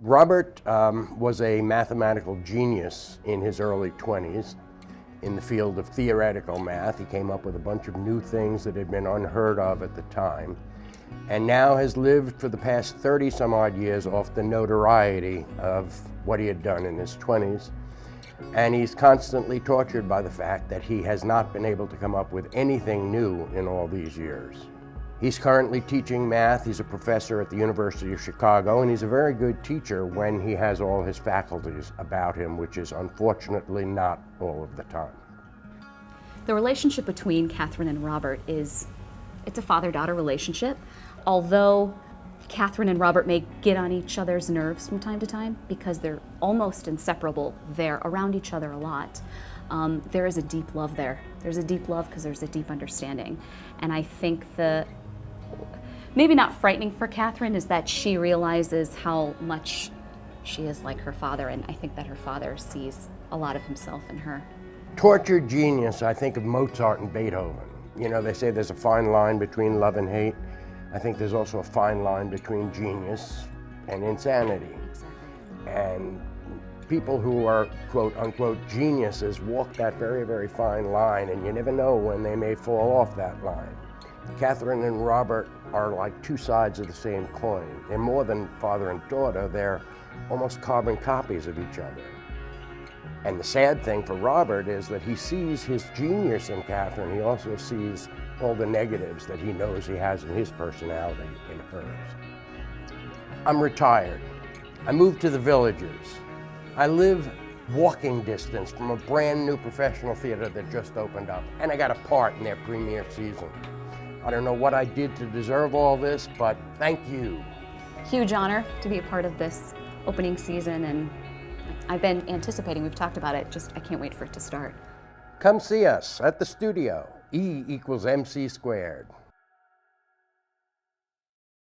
Robert was a mathematical genius in his early 20s in the field of theoretical math. He came up with a bunch of new things that had been unheard of at the time, and now has lived for the past 30 some odd years off the notoriety of what he had done in his 20s. And he's constantly tortured by the fact that he has not been able to come up with anything new in all these years. He's currently teaching math. He's a professor at the University of Chicago, and he's a very good teacher when he has all his faculties about him, which is unfortunately not all of the time. The relationship between Catherine and Robert it's a father-daughter relationship, although Catherine and Robert may get on each other's nerves from time to time because they're almost inseparable. They're around each other a lot. There is a deep love there. There's a deep love because there's a deep understanding. And I think maybe not frightening for Catherine is that she realizes how much she is like her father, and I think that her father sees a lot of himself in her. Tortured genius, I think of Mozart and Beethoven. You know, they say there's a fine line between love and hate. I think there's also a fine line between genius and insanity. Exactly. And people who are quote unquote geniuses walk that very, very fine line, and you never know when they may fall off that line. Catherine and Robert are like two sides of the same coin. They're more than father and daughter, they're almost carbon copies of each other. And the sad thing for Robert is that he sees his genius in Catherine. He also sees all the negatives that he knows he has in his personality in hers. I'm retired. I moved to the Villages. I live walking distance from a brand new professional theater that just opened up, and I got a part in their premiere season. I don't know what I did to deserve all this, but thank you. Huge honor to be a part of this opening season, and I've been anticipating, we've talked about it, I can't wait for it to start. Come see us at the studio, E = MC².